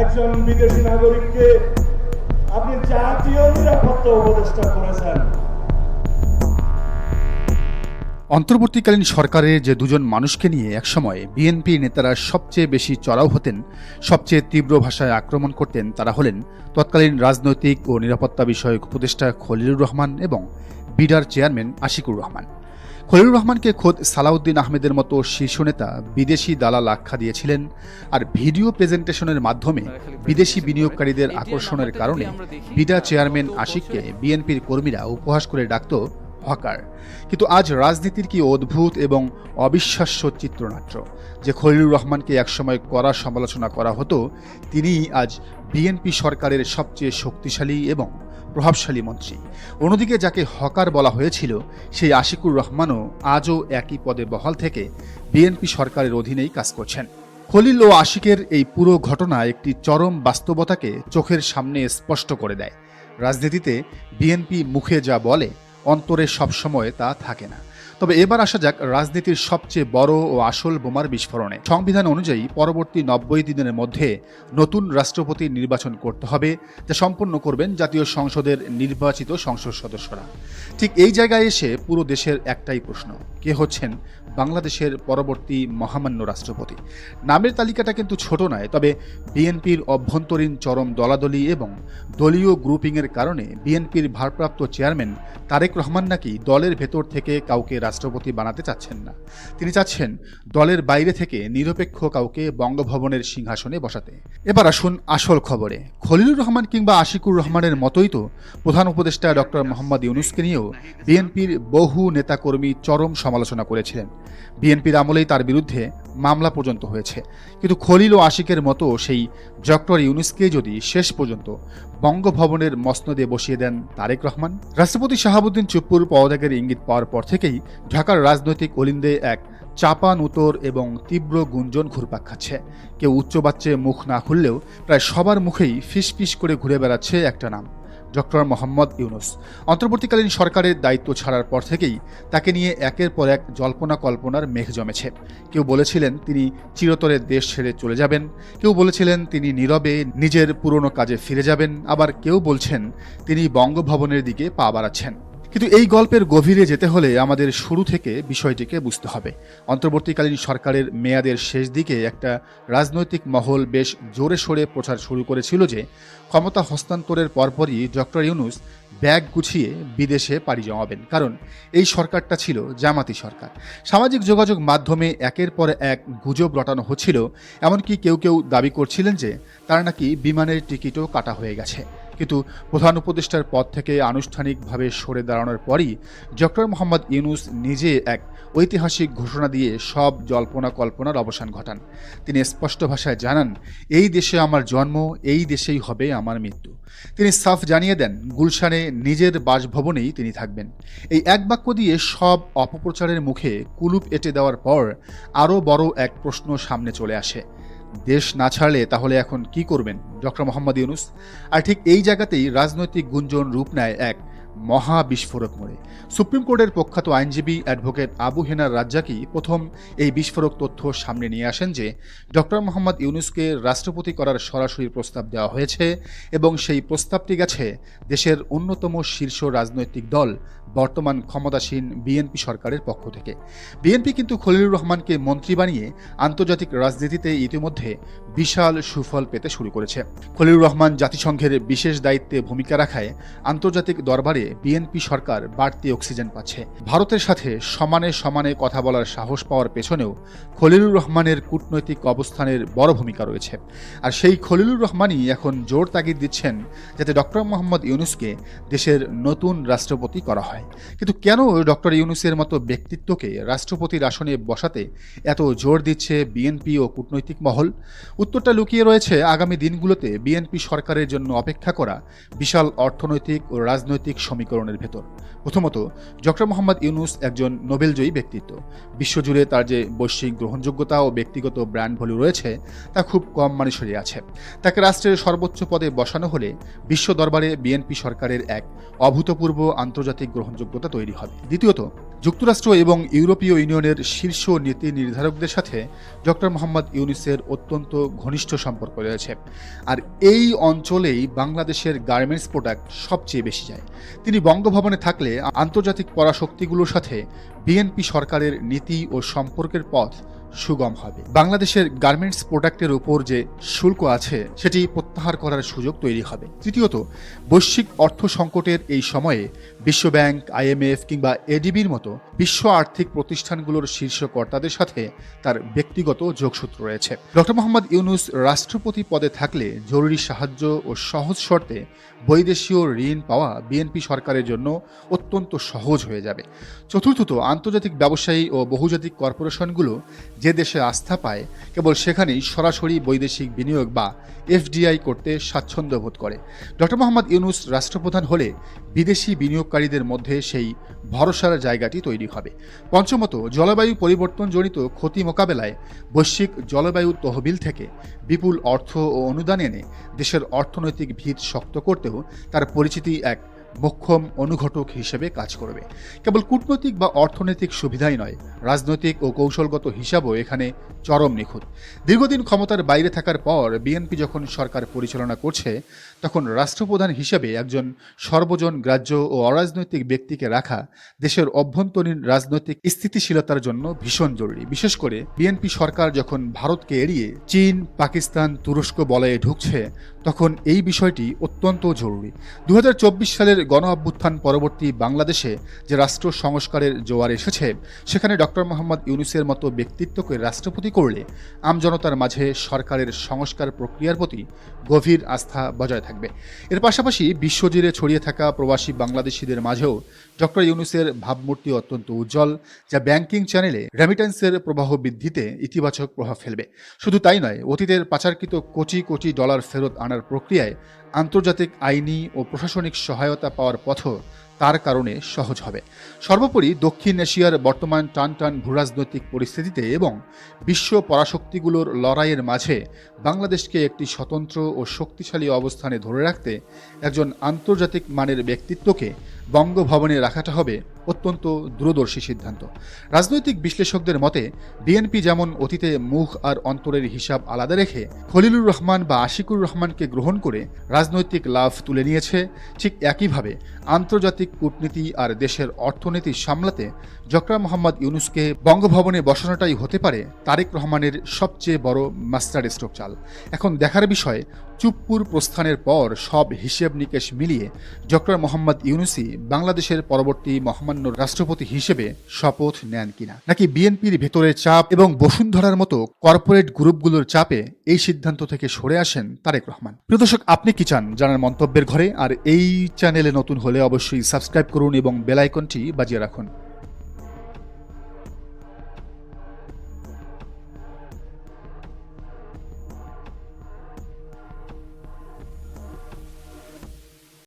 একজন বিদেশি নাগরিককে আপনি জাতীয় নিরাপত্তা উপদেষ্টা করেছেন। অন্তর্বর্তীকালীন সরকারে যে দুজন মানুষকে নিয়ে একসময় বিএনপি নেতারা সবচেয়ে বেশি চড়াও হতেন, সবচেয়ে তীব্র ভাষায় আক্রমণ করতেন, তারা হলেন তৎকালীন রাজনৈতিক ও নিরাপত্তা বিষয়ক উপদেষ্টা খলিলুর রহমান এবং বিডার চেয়ারম্যান আশিকুর রহমান। খলিলুর রহমানকে খোদ সালাউদ্দিন আহমেদের মতো শীর্ষ নেতা বিদেশি দালাল আখ্যা দিয়েছিলেন, আর ভিডিও প্রেজেন্টেশনের মাধ্যমে বিদেশি বিনিয়োগকারীদের আকর্ষণের কারণে বিডা চেয়ারম্যান আশিককে বিএনপির কর্মীরা উপহাস করে ডাকত হকার। কিন্তু আজ রাজনীতির কি অদ্ভুত এবং অবিশ্বাস্য চিত্রনাট্য, যে খলিলুর রহমানকে একসময় কড়া সমালোচনা করা হতো, তিনিই আজ বিএনপি সরকারের সবচেয়ে শক্তিশালী এবং প্রভাবশালী মন্ত্রী। অন্যদিকে যাকে হকার বলা হয়েছিল সেই আশিকুর রহমানও আজও একই পদে বহাল থেকে বিএনপি সরকারের অধীনেই কাজ করছেন। খলিল ও আশিকের এই পুরো ঘটনা একটি চরম বাস্তবতাকে চোখের সামনে স্পষ্ট করে দেয়। রাজনীতিতে বিএনপি মুখে যা বলে, অন্তরে সবসময় তা থাকে না। তবে এবার আসা যাক রাজনীতির সবচেয়ে বড় ও আসল বোমার বিস্ফোরণে। সংবিধান অনুযায়ী পরবর্তী 90 দিনের মধ্যে নতুন রাষ্ট্রপতি নির্বাচন করতে হবে, যা সম্পন্ন করবেন জাতীয় সংসদের নির্বাচিত সংসদ সদস্যরা। ঠিক এই জায়গায় এসে পুরো দেশের একটাই প্রশ্ন, কে হচ্ছেন বাংলাদেশের পরবর্তী মহামান্য রাষ্ট্রপতি? নামের তালিকাটা কিন্তু ছোট নয়, তবে বিএনপির অভ্যন্তরীণ চরম দলাদলি এবং দলীয় গ্রুপিংয়ের কারণে বিএনপির ভারপ্রাপ্ত চেয়ারম্যান তারেক রহমান নাকি দলের ভেতর থেকে কাউকে রাষ্ট্রপতি বানাতে চাচ্ছেন না। তিনি চাচ্ছেন দলের বাইরে থেকে নিরপেক্ষ কাউকে বঙ্গভবনের সিংহাসনে বসাতে। এবার আসুন আসল খবরে। খলিলুর রহমান কিংবা আশিকুর রহমানের মতোই তো প্রধান উপদেষ্টা ডক্টর মোহাম্মদ ইউনূসকে নিয়েও বিএনপির বহু নেতাকর্মী চরম সমালোচনা করেছিলেন। বিএনপির আমলেই তার বিরুদ্ধে মামলা পর্যন্ত হয়েছে। কিন্তু খলিল ও আশিকের মতো সেই ডক্টর ইউনূসকে যদি শেষ পর্যন্ত বঙ্গভবনের মসনদে বসিয়ে দেন তারেক রহমান, রাষ্ট্রপতি শাহাবুদ্দিন চুপ্পুর পদত্যাগের ইঙ্গিত পাওয়ার পর থেকেই ঢাকার রাজনৈতিক অলিন্দে এক চাপানুতোর এবং তীব্র গুঞ্জন ঘুরপাক খাচ্ছে। কেউ উচ্চবাচ্যে মুখ না খুললেও প্রায় সবার মুখেই ফিসফিস করে ঘুরে বেড়াচ্ছে একটা নাম, ডক্টর মোহাম্মদ ইউনূস। অন্তর্বর্তীকালীন সরকারের দায়িত্ব ছাড়ার পর থেকেই তাকে নিয়ে একের পর এক জল্পনা কল্পনার মেঘ জমেছে। কেউ বলেছিলেন তিনি চিরতরে দেশ ছেড়ে চলে যাবেন, কেউ বলেছিলেন তিনি নীরবে নিজের পুরনো কাজে ফিরে যাবেন, আবার কেউ বলছেন তিনি বঙ্গভবনের দিকে পা বাড়াচ্ছেন। কিন্তু এই গল্পের গভীরে যেতে হলে আমাদের শুরু থেকে বিষয়টিকে বুঝতে হবে। অন্তর্বর্তীকালীন সরকারের মেয়াদের শেষ দিকে একটা রাজনৈতিক মহল বেশ জোরে সোরে প্রচার শুরু করেছিল যে ক্ষমতা হস্তান্তরের পরপরই ডক্টর ইউনূস ব্যাগ গুছিয়ে বিদেশে পাড়ি জমাবেন, কারণ এই সরকারটা ছিল জামাতি সরকার। সামাজিক যোগাযোগ মাধ্যমে একের পর এক গুজব রটানো হচ্ছিল, এমনকি কেউ কেউ দাবি করছিলেন যে তার নাকি বিমানের টিকিটও কাটা হয়ে গেছে। কিন্তু প্রধান উপদেষ্টার পদ থেকে আনুষ্ঠানিকভাবে সরে দাঁড়ানোর পরই ডক্টর মোহাম্মদ ইউনূস নিজে এক ঐতিহাসিক ঘোষণা দিয়ে সব জল্পনা কল্পনার অবসান ঘটান। তিনি স্পষ্ট ভাষায় জানান, এই দেশে আমার জন্ম, এই দেশেই হবে আমার মৃত্যু। তিনি সাফ জানিয়ে দেন গুলশানে নিজের বাসভবনেই তিনি থাকবেন। এই এক বাক্য দিয়ে সব অপপ্রচারের মুখে কুলুপ এঁটে দেওয়ার পর আরও বড় এক প্রশ্ন সামনে চলে আসে, দেশ না ছাড়লে তাহলে এখন কি করবেন ডক্টর মোহাম্মদ ইউনূস? আর ঠিক এই জায়গাতেই রাজনৈতিক গুঞ্জন রূপ নেয় এক মহা বিস্ফোরক মোড়ে। সুপ্রিম কোর্টের প্রখ্যাত আইনজীবী অ্যাডভোকেট আবু হেনার রাজ্জাকি প্রথম এই বিস্ফোরক তথ্য সামনে নিয়ে আসেন যে ডক্টর মোহাম্মদ ইউনূসকে রাষ্ট্রপতি করার সরাসরি প্রস্তাব দেওয়া হয়েছে এবং সেই প্রস্তাবটি গেছে দেশের অন্যতম শীর্ষ রাজনৈতিক দল বর্তমান ক্ষমতাসীন বিএনপি সরকারের পক্ষ থেকে। বিএনপি কিন্তু খলিলুর রহমানকে মন্ত্রী বানিয়ে আন্তর্জাতিক রাজনীতিতে ইতিমধ্যে বিশাল সুফল পেতে শুরু করেছে। খলিলুর রহমান জাতিসংঘের বিশেষ দায়িত্বে ভূমিকা রাখায় আন্তর্জাতিক দরবারে বিএনপি সরকার বাড়তি অক্সিজেন পাচ্ছে। ভারতের সাথে সমানে সমানে কথা বলার সাহস পাওয়ার পেছনেও খলিলুর রহমানের কূটনৈতিক অবস্থানের বড় ভূমিকা রয়েছে। আর সেই খলিলুর রহমানই এখন জোর তাগিদ দিচ্ছেন যাতে ডক্টর মোহাম্মদ ইউনূসকে দেশের নতুন রাষ্ট্রপতি করা হয়। কিন্তু কেন ডক্টর ইউনূসের মতো ব্যক্তিত্বকে রাষ্ট্রপতির আসনে বসাতে এত জোর দিচ্ছে বিএনপি ও কূটনৈতিক মহল? উত্তরটা লুকিয়ে রয়েছে আগামী দিনগুলোতে বিএনপি সরকারের জন্য অপেক্ষা করা বিশাল অর্থনৈতিক ও রাজনৈতিক সমীকরণের ভেতর। প্রথমত, ডক্টর মোহাম্মদ ইউনূস একজন নোবেলজয়ী ব্যক্তিত্ব। বিশ্বজুড়ে তার যে বৈশ্বিক গ্রহণযোগ্যতা ও ব্যক্তিগত ব্র্যান্ড ভ্যালু রয়েছে তা খুব কম মানুষেরই আছে। তাকে রাষ্ট্রের সর্বোচ্চ পদে বসানো হলে বিশ্ব দরবারে বিএনপি সরকারের এক অভূতপূর্ব আন্তর্জাতিক গ্রহণযোগ্যতা তৈরি হবে। দ্বিতীয়ত, যুক্তরাষ্ট্র এবং ইউরোপীয় ইউনিয়নের শীর্ষ নীতি নির্ধারকদের সাথে ডক্টর মোহাম্মদ ইউনূসের অত্যন্ত ঘনিষ্ঠ সম্পর্ক রয়েছে। আর এই অঞ্চলেই বাংলাদেশের গার্মেন্টস প্রোডাক্ট সবচেয়ে বেশি যায়। তিনি বঙ্গভবনে থাকলে আন্তর্জাতিক পরাশক্তিগুলোর সাথে বিএনপি সরকারের নীতি ও সম্পর্কের পথ সুগম হবে। বাংলাদেশের গার্মেন্টস প্রোডাক্টের উপর যে শুল্ক আছে সেটি প্রত্যাহার করার সুযোগ তৈরি হবে। তৃতীয়ত, বৈশ্বিক অর্থ সংকটের এই সময়ে বিশ্বব্যাংক, IMF কিংবা এডিবির মতো বিশ্ব আর্থিক প্রতিষ্ঠানগুলোর শীর্ষ কর্তাদের সাথে তার ব্যক্তিগত যোগসূত্র রয়েছে। ডক্টর মোহাম্মদ ইউনূস রাষ্ট্রপতি পদে থাকলে জরুরি সাহায্য ও সহজ শর্তে বৈদেশীয় ঋণ পাওয়া বিএনপি সরকারের জন্য অত্যন্ত সহজ হয়ে যাবে। চতুর্থত, আন্তর্জাতিক ব্যবসায়ী ও বহুজাতিক কর্পোরেশনগুলো যে দেশে আস্থা পায় কেবল সেখানেই সরাসরি বৈদেশিক বিনিয়োগ বা FDI করতে স্বাচ্ছন্দ্য বোধ করে। ডক্টর মোহাম্মদ ইউনূস রাষ্ট্রপ্রধান হলে বিদেশি বিনিয়োগকারীদের মধ্যে সেই ভরসার জায়গাটি তৈরি হবে। পঞ্চমত, জলবায়ু পরিবর্তনজনিত ক্ষতি মোকাবেলায় বৈশ্বিক জলবায়ু তহবিল থেকে বিপুল অর্থ ও অনুদান এনে দেশের অর্থনৈতিক ভিত শক্ত করতেও তার পরিচিতি এক মোক্ষম অনুঘটক হিসেবে কাজ করবে। কেবল কূটনৈতিক বা অর্থনৈতিক সুবিধাই নয়, রাজনৈতিক ও কৌশলগত হিসাবও এখানে চরম নিখুঁত। দীর্ঘদিন ক্ষমতার বাইরে থাকার পর বিএনপি যখন সরকার পরিচালনা করছে তখন রাষ্ট্রপ্রধান হিসেবে একজন সর্বজন গ্রাহ্য ও অরাজনৈতিক ব্যক্তিকে রাখা দেশের অভ্যন্তরীণ রাজনৈতিক স্থিতিশীলতার জন্য ভীষণ জরুরি। বিশেষ করে বিএনপি সরকার যখন ভারতকে এড়িয়ে চীন, পাকিস্তান, তুরস্ক বলয়ে ঢুকছে তখন এই বিষয়টি অত্যন্ত জরুরি। 2024 সালের গণ অভ্যুত্থান পরবর্তী বাংলাদেশে যে রাষ্ট্র সংস্কারের জোয়ার এসেছে সেখানে ডক্টর মোহাম্মদ ইউনূসের মতো ব্যক্তিত্বকে রাষ্ট্রপতি করলে আমজনতার মাঝে সরকারের সংস্কার প্রক্রিয়ার প্রতি গভীর আস্থা বজায় থাকবে। এর পাশাপাশি বিশ্বজুড়ে ছড়িয়ে থাকা প্রবাসী বাংলাদেশিদের মাঝেও ডক্টর ইউনূসের ভাবমূর্তি অত্যন্ত উজ্জ্বল, যা ব্যাংকিং চ্যানেলে রেমিটেন্সের প্রবাহ বৃদ্ধিতে ইতিবাচক প্রভাব ফেলবে। শুধু তাই নয়, অতীতের পাচারকৃত কোটি কোটি ডলার ফেরত আনার প্রক্রিয়ায় আন্তর্জাতিক আইনি ও প্রশাসনিক সহায়তা পাওয়ার পথও তার কারণে সহজ হবে। সর্বোপরি দক্ষিণ এশিয়ার বর্তমান টানটান ভূরাজনৈতিক পরিস্থিতিতে এবং বিশ্ব পরাশক্তিগুলোর লড়াইয়ের মাঝে বাংলাদেশকে একটি স্বতন্ত্র ও শক্তিশালী অবস্থানে ধরে রাখতে একজন আন্তর্জাতিক মানের ব্যক্তিত্বকে বঙ্গভবনে রাখাটা হবে অত্যন্ত দূরদর্শী সিদ্ধান্ত। রাজনৈতিক বিশ্লেষকদের মতে বিএনপি যেমন অতীতে মুখ আর অন্তরের হিসাব আলাদা রেখে খলিলুর রহমান বা আশিকুর রহমানকে গ্রহণ করে রাজনৈতিক লাভ তুলে নিয়েছে, ঠিক একইভাবে আন্তর্জাতিক কূটনীতি আর দেশের অর্থনীতি সামলাতে ডক্টর মোহাম্মদ ইউনূসকে বঙ্গভবনে বসানোটাই হতে পারে তারেক রহমানের সবচেয়ে বড় মাস্টার স্ট্রোক চাল। এখন দেখার বিষয়, চুপ্পুর প্রস্থানের পর সব হিসেব নিকেশ মিলিয়ে ডক্টর মোহাম্মদ ইউনূসই বাংলাদেশের পরবর্তী মহামান্য রাষ্ট্রপতি হিসেবে শপথ নেন কিনা, নাকি বিএনপির ভেতরের চাপ এবং বসুন্ধরার মতো কর্পোরেট গ্রুপগুলোর চাপে এই সিদ্ধান্ত থেকে সরে আসেন তারেক রহমান। প্রিয় দর্শক, আপনি কি চান জানার মন্তব্যের ঘরে? আর এই চ্যানেলে নতুন হলে অবশ্যই সাবস্ক্রাইব করুন এবং বেল আইকনটি বাজিয়ে রাখুন।